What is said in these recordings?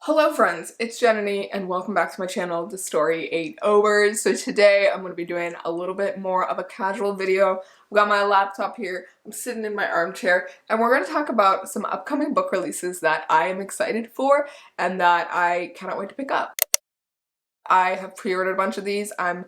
Hello friends, it's Jananie and welcome back to my channel, The Story Ain't Over. So today I'm going to be doing a little bit more of a casual video. I've got my laptop here, I'm sitting in my armchair, and we're going to talk about some upcoming book releases that I am excited for and that I cannot wait to pick up. I have pre-ordered a bunch of these. I'm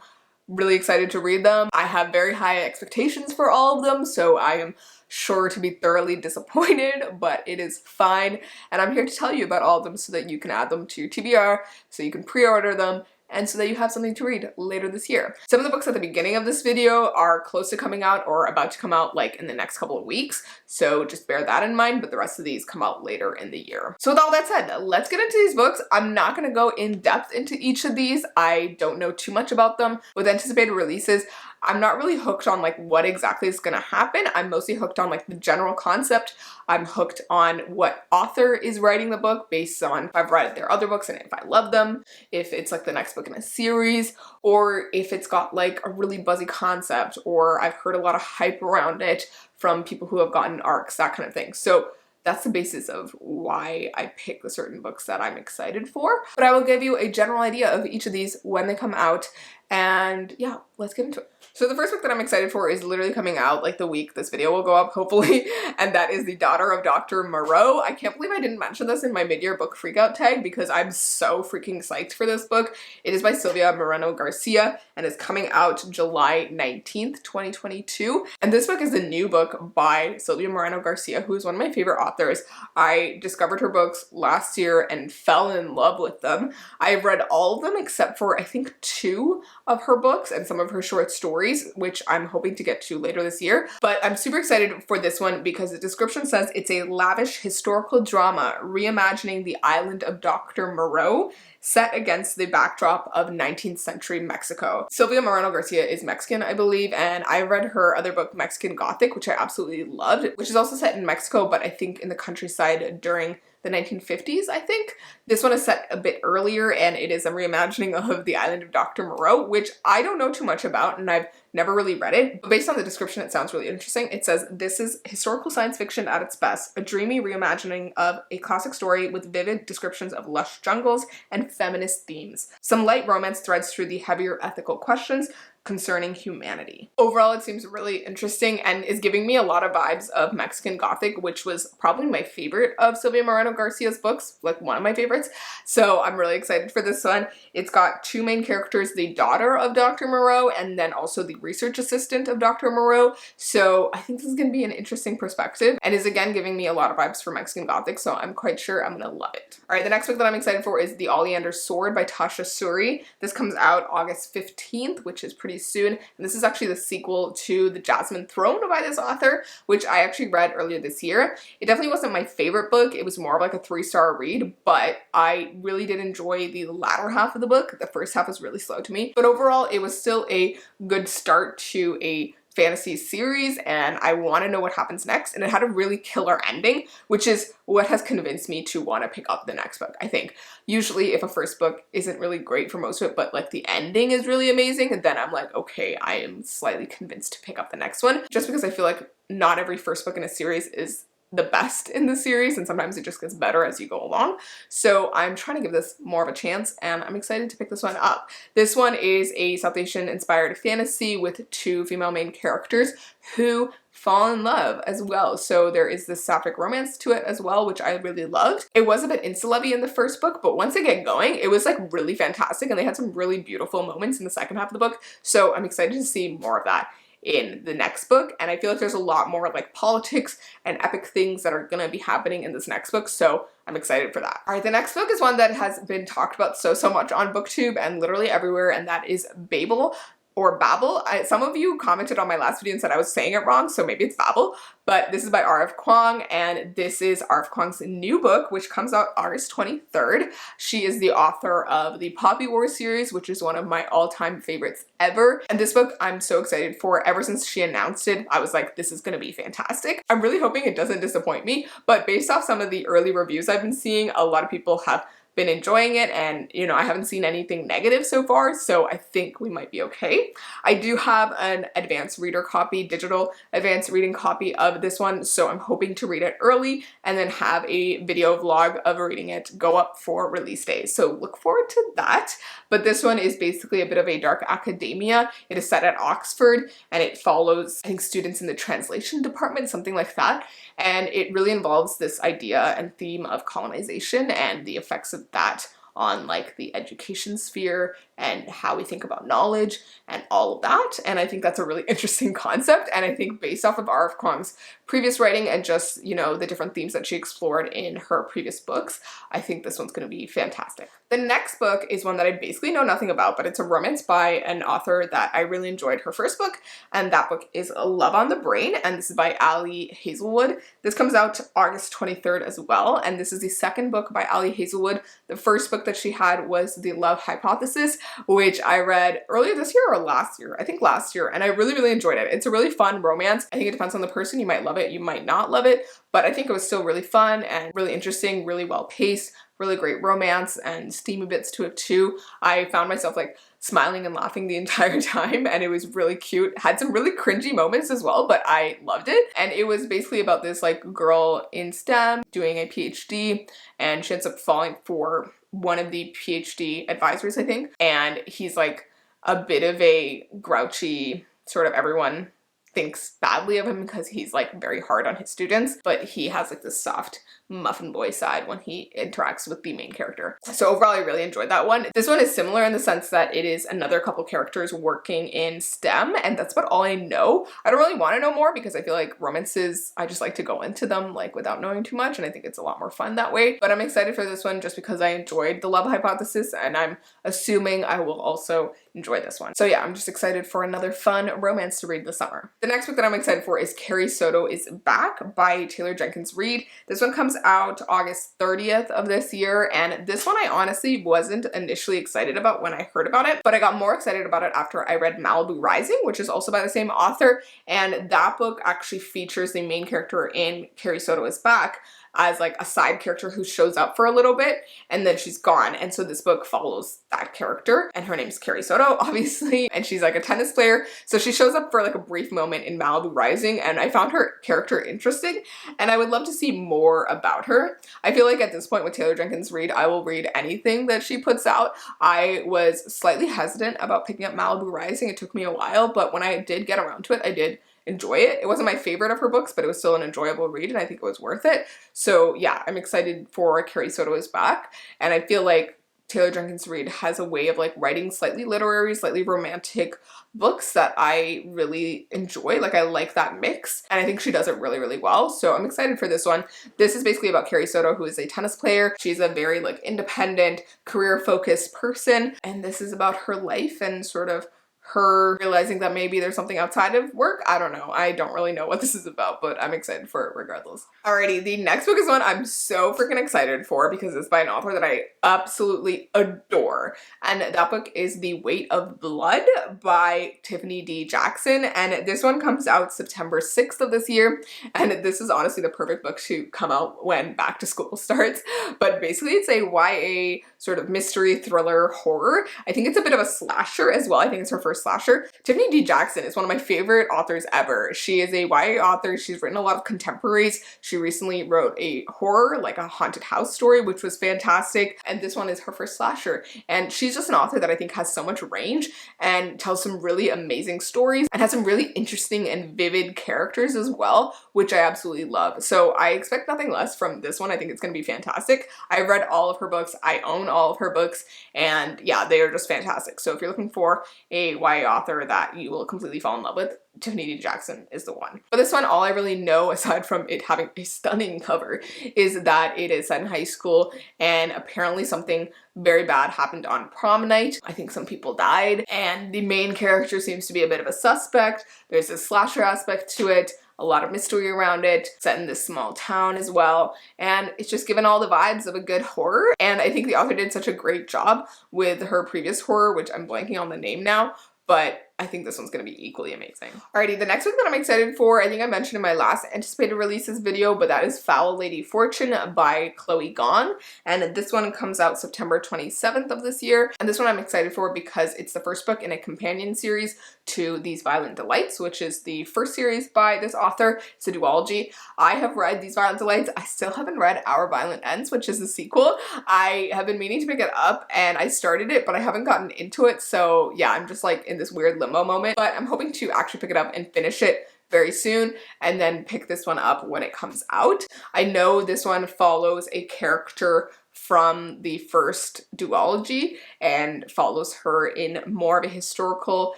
really excited to read them. I have very high expectations for all of them, so I am sure to be thoroughly disappointed, but it is fine. And I'm here to tell you about all of them so that you can add them to your TBR, so you can pre-order them, and so that you have something to read later this year. Some of the books at the beginning of this video are close to coming out or about to come out like in the next couple of weeks, so just bear that in mind, but the rest of these come out later in the year. So with all that said, let's get into these books. I'm not gonna go in depth into each of these. I don't know too much about them. With anticipated releases, I'm not really hooked on like what exactly is gonna happen. I'm mostly hooked on like the general concept. I'm hooked on what author is writing the book based on if I've read their other books and if I love them, if it's like the next book in a series, or if it's got like a really buzzy concept, or I've heard a lot of hype around it from people who have gotten arcs, that kind of thing. So that's the basis of why I pick the certain books that I'm excited for. But I will give you a general idea of each of these when they come out, and yeah, let's get into it. So the first book that I'm excited for is literally coming out like the week this video will go up, hopefully, and that is The Daughter of Dr. Moreau. I can't believe I didn't mention this in my mid-year book freakout tag because I'm so freaking psyched for this book. It is by Silvia Moreno Garcia and is coming out July 19th, 2022. And this book is a new book by Silvia Moreno Garcia, who is one of my favorite authors. I discovered her books last year and fell in love with them. I've read all of them except for I think 2 of her books and some of her short stories, which I'm hoping to get to later this year. But I'm super excited for this one because the description says it's a lavish historical drama reimagining the island of Dr. Moreau set against the backdrop of 19th century Mexico. Silvia Moreno Garcia is Mexican, I believe, and I read her other book, Mexican Gothic, which I absolutely loved, which is also set in Mexico, but I think in the countryside during the 1950s, I think. This one is set a bit earlier, and it is a reimagining of the island of Dr. Moreau, which I don't know too much about, and I've never really read it, but based on the description, it sounds really interesting. It says, this is historical science fiction at its best, a dreamy reimagining of a classic story with vivid descriptions of lush jungles and feminist themes. Some light romance threads through the heavier ethical questions concerning humanity. Overall, it seems really interesting and is giving me a lot of vibes of Mexican Gothic, which was probably my favorite of Silvia Moreno Garcia's books, like one of my favorites. So I'm really excited for this one. It's got 2 main characters, the daughter of Dr. Moreau and then also the research assistant of Dr. Moreau. So I think this is going to be an interesting perspective and is again giving me a lot of vibes for Mexican Gothic, so I'm quite sure I'm going to love it. All right, the next book that I'm excited for is The Oleander Sword by Tasha Suri. This comes out August 15th, which is pretty soon, and this is actually the sequel to The Jasmine Throne by this author, which I actually read earlier this year. It definitely wasn't my favorite book. It was more of like a 3-star read, but I really did enjoy the latter half of the book. The first half was really slow to me, but overall it was still a good start to a fantasy series, and I want to know what happens next, and it had a really killer ending, which is what has convinced me to want to pick up the next book. I think usually if a first book isn't really great for most of it, but like the ending is really amazing, and then I'm like, okay, I am slightly convinced to pick up the next one, just because I feel like not every first book in a series is the best in the series, and sometimes it just gets better as you go along. So I'm trying to give this more of a chance, and I'm excited to pick this one up. This one is a South Asian inspired fantasy with 2 female main characters who fall in love as well. So there is this sapphic romance to it as well, which I really loved. It was a bit insta-lovey in the first book, but once they get going, it was like really fantastic, and they had some really beautiful moments in the second half of the book. So I'm excited to see more of that in the next book, and I feel like there's a lot more like politics and epic things that are gonna be happening in this next book, so I'm excited for that. All right, the next book is one that has been talked about so much on BookTube and literally everywhere, and that is Babel or Babel. Some of you commented on my last video and said I was saying it wrong, so maybe it's Babel, but this is by R.F. Kuang, and this is R.F. Kuang's new book, which comes out August 23rd. She is the author of the Poppy War series, which is one of my all-time favorites ever, and this book I'm so excited for. Ever since she announced it, I was like, this is gonna be fantastic. I'm really hoping it doesn't disappoint me, but based off some of the early reviews I've been seeing, a lot of people have been enjoying it, and you know, I haven't seen anything negative so far, so I think we might be okay. I do have an advanced reader copy, digital advanced reading copy of this one, so I'm hoping to read it early and then have a video vlog of reading it go up for release day. So look forward to that. But this one is basically a bit of a dark academia. It is set at Oxford and it follows, I think, students in the translation department, something like that. And it really involves this idea and theme of colonization and the effects of that on like the education sphere and how we think about knowledge and all of that. And I think that's a really interesting concept. And I think based off of R.F. Kuang's previous writing and just, you know, the different themes that she explored in her previous books, I think this one's going to be fantastic. The next book is one that I basically know nothing about, but it's a romance by an author that I really enjoyed her first book, and that book is Love on the Brain, and this is by Ali Hazelwood. This comes out August 23rd as well, and this is the second book by Ali Hazelwood. The first book that she had was The Love Hypothesis, which I read earlier this year or last year, I think last year, and I really enjoyed it. It's a really fun romance. I think it depends on the person. You might love it, you might not love it, but I think it was still really fun and really interesting, really well paced, really great romance and steamy bits to it too. I found myself like smiling and laughing the entire time, and it was really cute. Had some really cringy moments as well, but I loved it. And it was basically about this like girl in STEM doing a PhD, and she ends up falling for one of the PhD advisors, I think, and he's like a bit of a grouchy, sort of everyone thinks badly of him because he's like very hard on his students, but he has like this soft muffin boy side when he interacts with the main character. So overall, I really enjoyed that one. This one is similar in the sense that it is another couple characters working in STEM, and that's about all I know. I don't really want to know more because I feel like romances, I just like to go into them like without knowing too much, and I think it's a lot more fun that way. But I'm excited for this one just because I enjoyed The Love Hypothesis, and I'm assuming I will also enjoy this one. So yeah, I'm just excited for another fun romance to read this summer. The next book that I'm excited for is Carrie Soto is Back by Taylor Jenkins Reid. This one comes out August 30th of this year, and this one I honestly wasn't initially excited about when I heard about it, but I got more excited about it after I read Malibu Rising, which is also by the same author, and that book actually features the main character in Carrie Soto is Back as like a side character who shows up for a little bit and then she's gone. And so this book follows that character, and her name's Carrie Soto, obviously, and she's like a tennis player. So she shows up for like a brief moment in Malibu Rising, and I found her character interesting and I would love to see more about her. I feel like at this point with Taylor Jenkins Reid, I will read anything that she puts out. I was slightly hesitant about picking up Malibu Rising. It took me a while, but when I did get around to it, I did enjoy it. It wasn't my favorite of her books, but it was still an enjoyable read, and I think it was worth it. So yeah, I'm excited for Carrie Soto is Back, and I feel like Taylor Jenkins Reid has a way of like writing slightly literary, slightly romantic books that I really enjoy. Like I like that mix, and I think she does it really well. So I'm excited for this one. This is basically about Carrie Soto, who is a tennis player. She's a very like independent, career-focused person, and this is about her life and sort of her realizing that maybe there's something outside of work. I don't know. I don't really know what this is about, but I'm excited for it regardless. Alrighty, the next book is one I'm so freaking excited for because it's by an author that I absolutely adore. And that book is The Weight of Blood by Tiffany D. Jackson. And this one comes out September 6th of this year. And this is honestly the perfect book to come out when back to school starts. But basically it's a YA sort of mystery thriller horror. I think it's a bit of a slasher as well. I think it's her first slasher. Tiffany D. Jackson is one of my favorite authors ever. She is a YA author. She's written a lot of contemporaries. She recently wrote a horror, like a haunted house story, which was fantastic. And this one is her first slasher. And she's just an author that I think has so much range and tells some really amazing stories and has some really interesting and vivid characters as well, which I absolutely love. So I expect nothing less from this one. I think it's going to be fantastic. I read all of her books. I own all of her books, and yeah, they are just fantastic. So if you're looking for a YA author that you will completely fall in love with, Tiffany D. Jackson is the one. For this one, all I really know, aside from it having a stunning cover, is that it is set in high school, and apparently something very bad happened on prom night. I think some people died, and the main character seems to be a bit of a suspect. There's a slasher aspect to it, a lot of mystery around it, set in this small town as well, and it's just given all the vibes of a good horror. And I think the author did such a great job with her previous horror, which I'm blanking on the name now, but I think this one's gonna be equally amazing. Alrighty, the next book that I'm excited for, I think I mentioned in my last anticipated releases video, but that is Foul Lady Fortune by Chloe Gong. And this one comes out September 27th of this year. And this one I'm excited for because it's the first book in a companion series to These Violent Delights, which is the first series by this author. It's a duology. I have read These Violent Delights. I still haven't read Our Violent Ends, which is the sequel. I have been meaning to pick it up and I started it, but I haven't gotten into it. So yeah, I'm just like in this weird limbo moment, but I'm hoping to actually pick it up and finish it very soon and then pick this one up when it comes out. I know this one follows a character from the first duology and follows her in more of a historical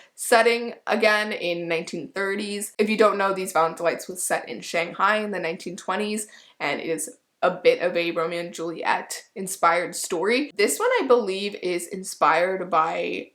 setting again in 1930s. If you don't know, These Violent Delights was set in Shanghai in the 1920s and it is a bit of a Romeo and Juliet inspired story. This one I believe is inspired by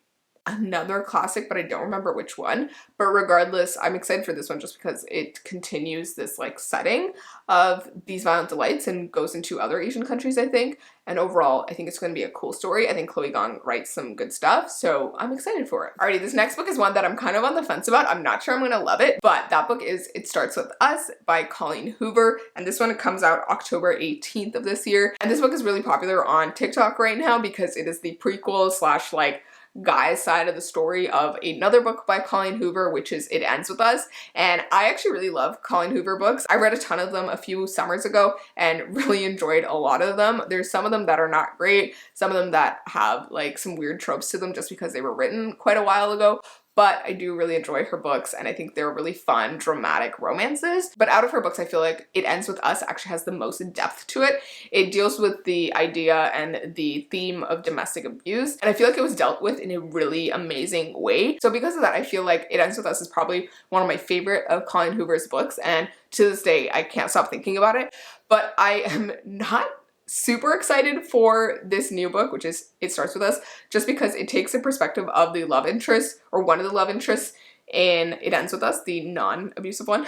another classic, but I don't remember which one. But regardless, I'm excited for this one just because it continues this like setting of These Violent Delights and goes into other Asian countries, I think. And overall, I think it's going to be a cool story. I think Chloe Gong writes some good stuff, so I'm excited for it. Alrighty, this next book is one that I'm kind of on the fence about. I'm not sure I'm gonna love it, but that book is It Starts With Us by Colleen Hoover, and this one comes out October 18th of this year. And this book is really popular on TikTok right now because it is the prequel slash like guy's side of the story of another book by Colleen Hoover, which is It Ends With Us. And I actually really love Colleen Hoover books. I read a ton of them a few summers ago and really enjoyed a lot of them. There's some of them that are not great, some of them that have like some weird tropes to them just because they were written quite a while ago. But I do really enjoy her books and I think they're really fun, dramatic romances. But out of her books, I feel like It Ends With Us actually has the most depth to it. It deals with the idea and the theme of domestic abuse, and I feel like it was dealt with in a really amazing way. So because of that, I feel like It Ends With Us is probably one of my favorite of Colleen Hoover's books, and to this day, I can't stop thinking about it. But I am not super excited for this new book, which is It Starts With Us, just because it takes a perspective of the love interest, or one of the love interests in It Ends With Us, the non-abusive one,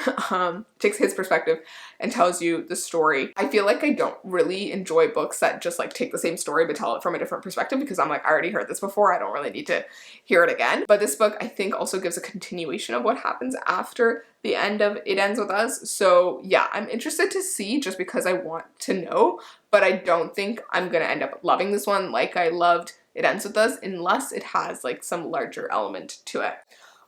takes his perspective and tells you the story. I feel like I don't really enjoy books that just like take the same story but tell it from a different perspective, because I'm like, I already heard this before, I don't really need to hear it again. But this book I think also gives a continuation of what happens after the end of It Ends With Us. So yeah, I'm interested to see just because I want to know, but I don't think I'm gonna end up loving this one like I loved It Ends With Us unless it has like some larger element to it.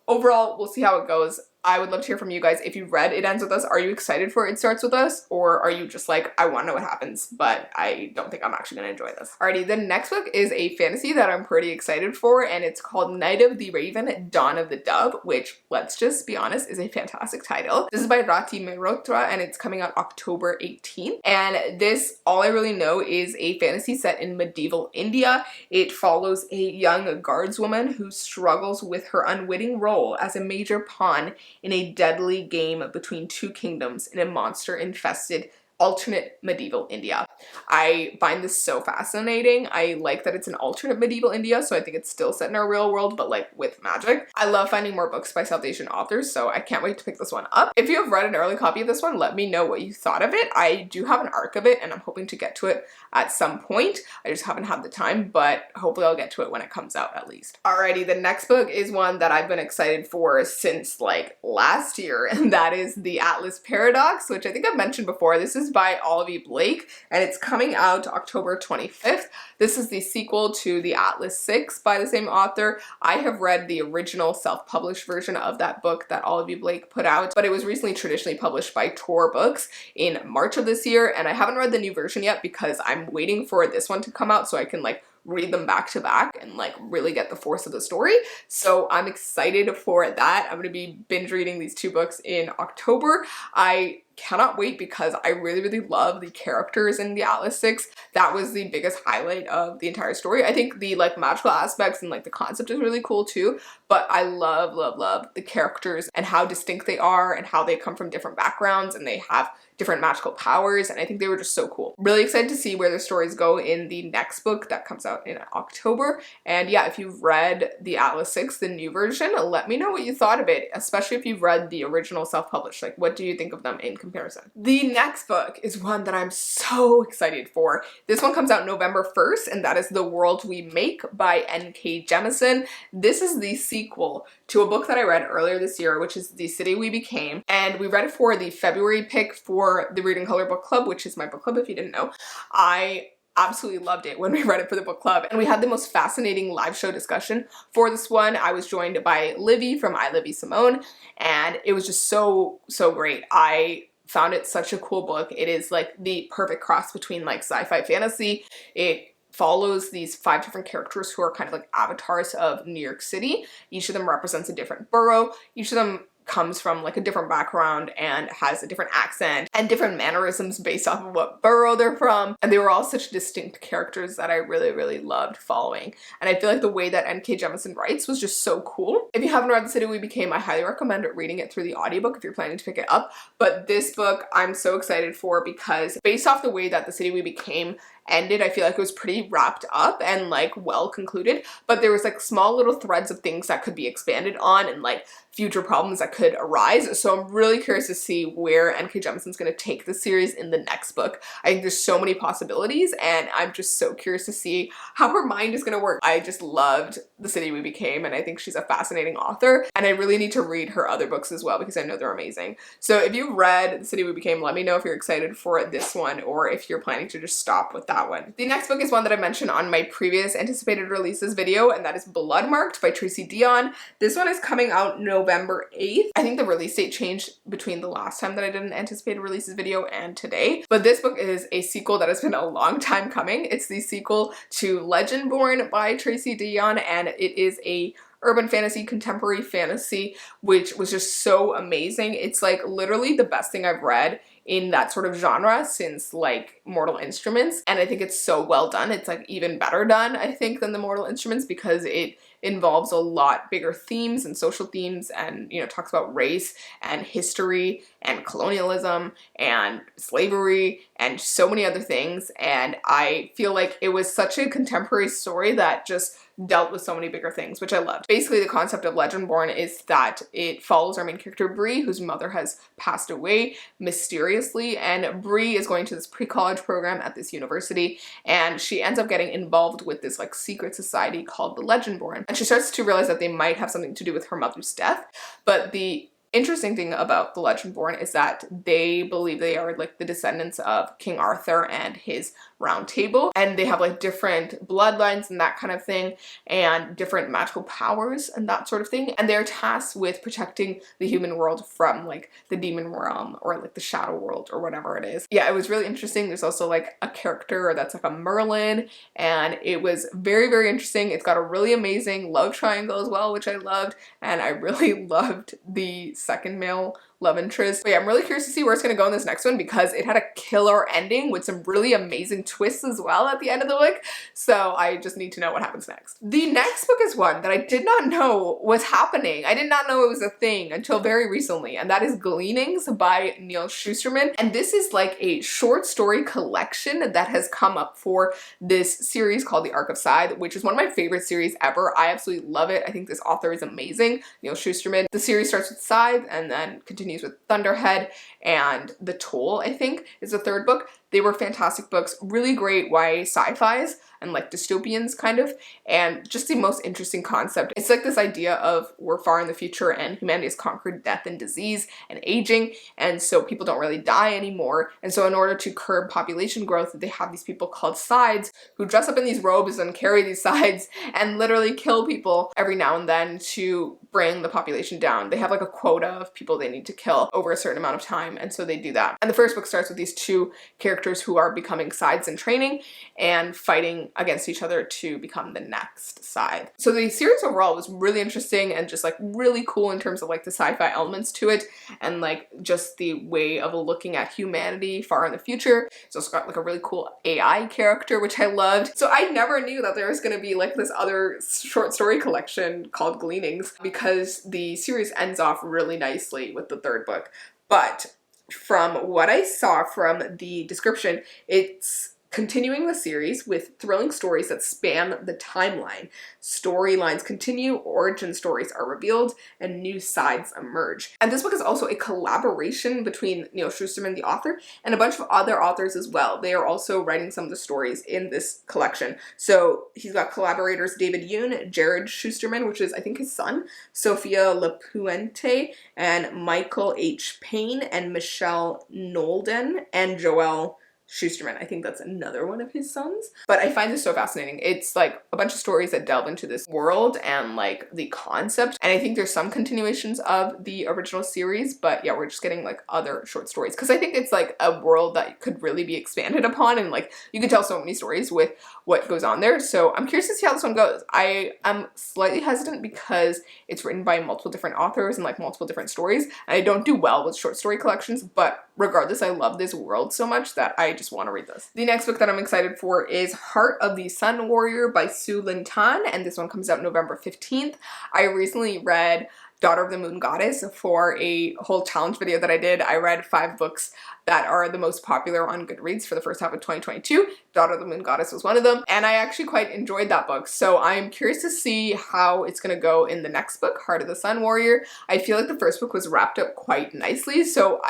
Overall, we'll see how it goes. I would love to hear from you guys. If you've read It Ends With Us, are you excited for It Starts With Us? Or are you just like, I want to know what happens, but I don't think I'm actually going to enjoy this. Alrighty, the next book is a fantasy that I'm pretty excited for, and it's called Night of the Raven, Dawn of the Dove, which, let's just be honest, is a fantastic title. This is by Rati Mehrotra, and it's coming out October 18th. And this, all I really know, is a fantasy set in medieval India. It follows a young guardswoman who struggles with her unwitting role as a major pawn in a deadly game between two kingdoms in a monster-infested alternate medieval India. I find this so fascinating. I like that it's an alternate medieval India, so I think it's still set in our real world, but like with magic. I love finding more books by South Asian authors, so I can't wait to pick this one up. If you have read an early copy of this one, let me know what you thought of it. I do have an arc of it, and I'm hoping to get to it at some point. I just haven't had the time, but hopefully I'll get to it when it comes out at least. Alrighty, the next book is one that I've been excited for since like last year, and that is The Atlas Paradox, which I think I've mentioned before. This is by Olivia Blake, and it's coming out October 25th. This is the sequel to The Atlas 6 by the same author. I have read the original self-published version of that book that Olivia Blake put out, but it was recently traditionally published by Tor Books in March of this year, and I haven't read the new version yet because I'm waiting for this one to come out so I can like read them back to back and like really get the force of the story. So I'm excited for that. I'm going to be binge reading these two books in October. I cannot wait because I really love the characters in the Atlas 6. That was the biggest highlight of the entire story. I think the like magical aspects and like the concept is really cool too, but I love the characters and how distinct they are and how they come from different backgrounds and they have different magical powers, and I think they were just so cool. Really excited to see where the stories go in the next book that comes out in October. And yeah, if you've read the Atlas 6, the new version, let me know what you thought of it, especially if you've read the original self-published. Like, what do you think of them in comparison? The next book is one that I'm so excited for. This one comes out November 1st, and that is The World We Make by N.K. Jemisin. This is the sequel to a book that I read earlier this year, which is The City We Became, and we read it for the February pick for the Reading Color Book Club, which is my book club if you didn't know. I absolutely loved it when we read it for the book club, and we had the most fascinating live show discussion for this one. I was joined by Livy from I, Livy Simone, and it was just so great. I found it such a cool book. It is like the perfect cross between like sci-fi fantasy. It follows these 5 different characters who are kind of like avatars of New York City. Each of them represents a different borough. Each of them comes from like a different background and has a different accent and different mannerisms based off of what borough they're from. And they were all such distinct characters that I really loved following. And I feel like the way that N.K. Jemisin writes was just so cool. If you haven't read The City We Became, I highly recommend reading it through the audiobook if you're planning to pick it up. But this book I'm so excited for because based off the way that The City We Became ended, I feel like it was pretty wrapped up and like well concluded, but there was like small little threads of things that could be expanded on and like future problems that could arise. So I'm really curious to see where N.K. Jemisin's going to take the series in the next book. I think there's so many possibilities, and I'm just so curious to see how her mind is going to work. I just loved The City We Became, and I think she's a fascinating author, and I really need to read her other books as well because I know they're amazing. So if you read The City We Became, let me know if you're excited for this one or if you're planning to just stop with that one. The next book is one that I mentioned on my previous anticipated releases video, and that is Blood Marked by Tracy Deonn. This one is coming out November 8th. I think the release date changed between the last time that I did an anticipated releases video and today, but this book is a sequel that has been a long time coming. It's the sequel to Legendborn by Tracy Deonn, and it is a urban fantasy, contemporary fantasy, which was just so amazing. It's like literally the best thing I've read in that sort of genre since like Mortal Instruments, and I think it's so well done. It's like even better done, I think, than the Mortal Instruments because it involves a lot bigger themes and social themes, and, you know, talks about race and history and colonialism and slavery and so many other things. And I feel like it was such a contemporary story that just dealt with so many bigger things, which I loved. Basically, the concept of Legendborn is that it follows our main character Bree, whose mother has passed away mysteriously, and Bree is going to this pre-college program at this university, and she ends up getting involved with this like secret society called the Legendborn, and she starts to realize that they might have something to do with her mother's death. But the interesting thing about the Legendborn is that they believe they are like the descendants of King Arthur and his round table, and they have like different bloodlines and that kind of thing, and different magical powers and that sort of thing, and they're tasked with protecting the human world from like the demon realm or like the shadow world or whatever it is. Yeah, it was really interesting. There's also like a character that's like a Merlin, and it was very interesting. It's got a really amazing love triangle as well, which I loved, and I really loved the second male love interest. But yeah, I'm really curious to see where it's going to go in this next one because it had a killer ending with some really amazing twists as well at the end of the book. So I just need to know what happens next. The next book is one that I did not know was happening. I did not know it was a thing until very recently, and that is Gleanings by Neil Shusterman. And this is like a short story collection that has come up for this series called The Arc of Scythe, which is one of my favorite series ever. I absolutely love it. I think this author is amazing, Neil Shusterman. The series starts with Scythe and then continues with Thunderhead, and The Toll, I think, is the third book. They were fantastic books, really great YA sci-fis and like dystopians kind of, and just the most interesting concept. It's like this idea of we're far in the future and humanity has conquered death and disease and aging, and so people don't really die anymore. And so in order to curb population growth, they have these people called scythes who dress up in these robes and carry these scythes and literally kill people every now and then to bring the population down. They have like a quota of people they need to kill over a certain amount of time, and so they do that. And the first book starts with these two characters who are becoming scythes in training and fighting against each other to become the next scythe. So the series overall was really interesting and just like really cool in terms of like the sci-fi elements to it and like just the way of looking at humanity far in the future. It's also got like a really cool AI character, which I loved. So I never knew that there was going to be like this other short story collection called Gleanings because the series ends off really nicely with the third book. But from what I saw from the description, it's continuing the series with thrilling stories that span the timeline. Storylines continue, origin stories are revealed, and new sides emerge. And this book is also a collaboration between Neil Shusterman, the author, and a bunch of other authors as well. They are also writing some of the stories in this collection. So he's got collaborators David Yoon, Jared Shusterman, which is I think his son, Sophia Lapuente, and Michael H. Payne, and Michelle Nolden, and Joelle Shusterman. I think that's another one of his sons. But I find this so fascinating. It's like a bunch of stories that delve into this world and like the concept. And I think there's some continuations of the original series, but yeah, we're just getting like other short stories. Because I think it's like a world that could really be expanded upon, and like you could tell so many stories with what goes on there. So I'm curious to see how this one goes. I am slightly hesitant because it's written by multiple different authors and like multiple different stories. And I don't do well with short story collections, but regardless, I love this world so much that I just want to read this. The next book that I'm excited for is Heart of the Sun Warrior by Sue Lin Tan, and this one comes out November 15th. I recently read Daughter of the Moon Goddess for a whole challenge video that I did. I read 5 books that are the most popular on Goodreads for the first half of 2022. Daughter of the Moon Goddess was one of them, and I actually quite enjoyed that book. So I'm curious to see how it's gonna go in the next book, Heart of the Sun Warrior. I feel like the first book was wrapped up quite nicely, so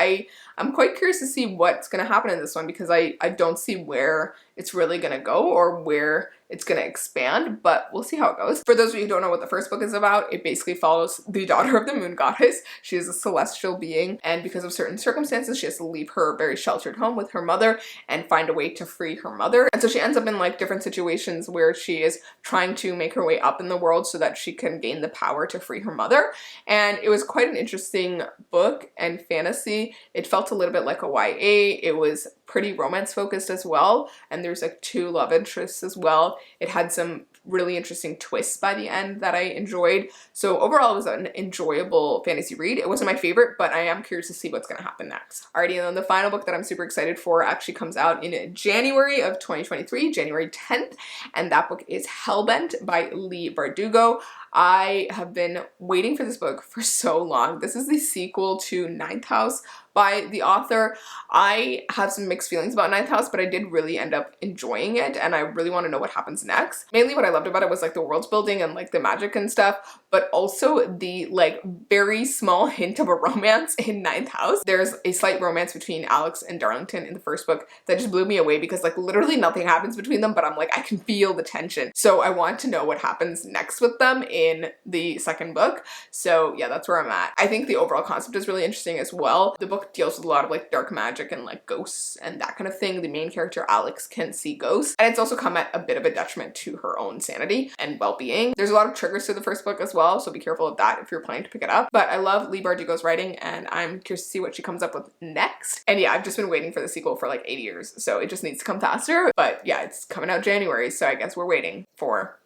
I'm quite curious to see what's gonna happen in this one, because I don't see where it's really gonna go or where it's gonna expand, but we'll see how it goes. For those of you who don't know what the first book is about, it basically follows the Daughter of the Moon Goddess. She is a celestial being, and because of certain circumstances, she has to leave her very sheltered home with her mother and find a way to free her mother. And so she ends up in like different situations where she is trying to make her way up in the world so that she can gain the power to free her mother. And it was quite an interesting book and fantasy. It felt a little bit like a YA. It was pretty romance focused as well, and there's like 2 love interests as well. It had some really interesting twists by the end that I enjoyed. So overall, it was an enjoyable fantasy read. It wasn't my favorite, but I am curious to see what's going to happen next. Alrighty, and then the final book that I'm super excited for actually comes out in January of 2023, January 10th, and that book is Hellbent by Leigh Bardugo. I have been waiting for this book for so long. This is the sequel to Ninth House by the author. I have some mixed feelings about Ninth House, but I did really end up enjoying it, and I really want to know what happens next. Mainly what I loved about it was like the world building and like the magic and stuff, but also the like very small hint of a romance in Ninth House. There's a slight romance between Alex and Darlington in the first book that just blew me away, because like literally nothing happens between them, but I'm like, I can feel the tension. So I want to know what happens next with them in the second book. So yeah, that's where I'm at. I think the overall concept is really interesting as well. The book deals with a lot of like dark magic and like ghosts and that kind of thing. The main character, Alex, can see ghosts, and it's also come at a bit of a detriment to her own sanity and well-being. There's a lot of triggers to the first book as well, so be careful of that if you're planning to pick it up. But I love Leigh Bardugo's writing, and I'm curious to see what she comes up with next. And yeah, I've just been waiting for the sequel for like 8 years, so it just needs to come faster. But yeah, it's coming out January, so I guess we're waiting for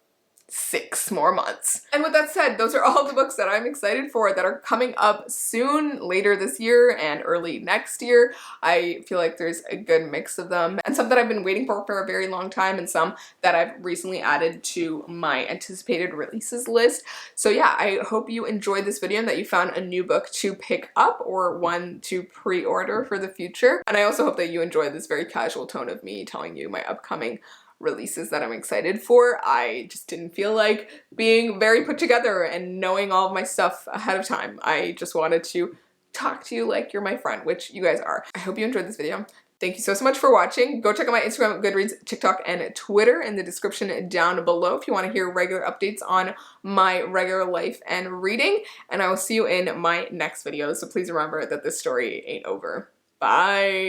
6 more months. And with that said, those are all the books that I'm excited for that are coming up soon, later this year and early next year. I feel like there's a good mix of them, and some that I've been waiting for a very long time, and some that I've recently added to my anticipated releases list. So yeah, I hope you enjoyed this video and that you found a new book to pick up or one to pre-order for the future. And I also hope that you enjoyed this very casual tone of me telling you my upcoming releases that I'm excited for. I just didn't feel like being very put together and knowing all of my stuff ahead of time. I just wanted to talk to you like you're my friend, which you guys are. I hope you enjoyed this video. Thank you so much for watching. Go check out my Instagram, Goodreads, TikTok, and Twitter in the description down below if you want to hear regular updates on my regular life and reading. And I will see you in my next video. So please remember that this story ain't over. Bye.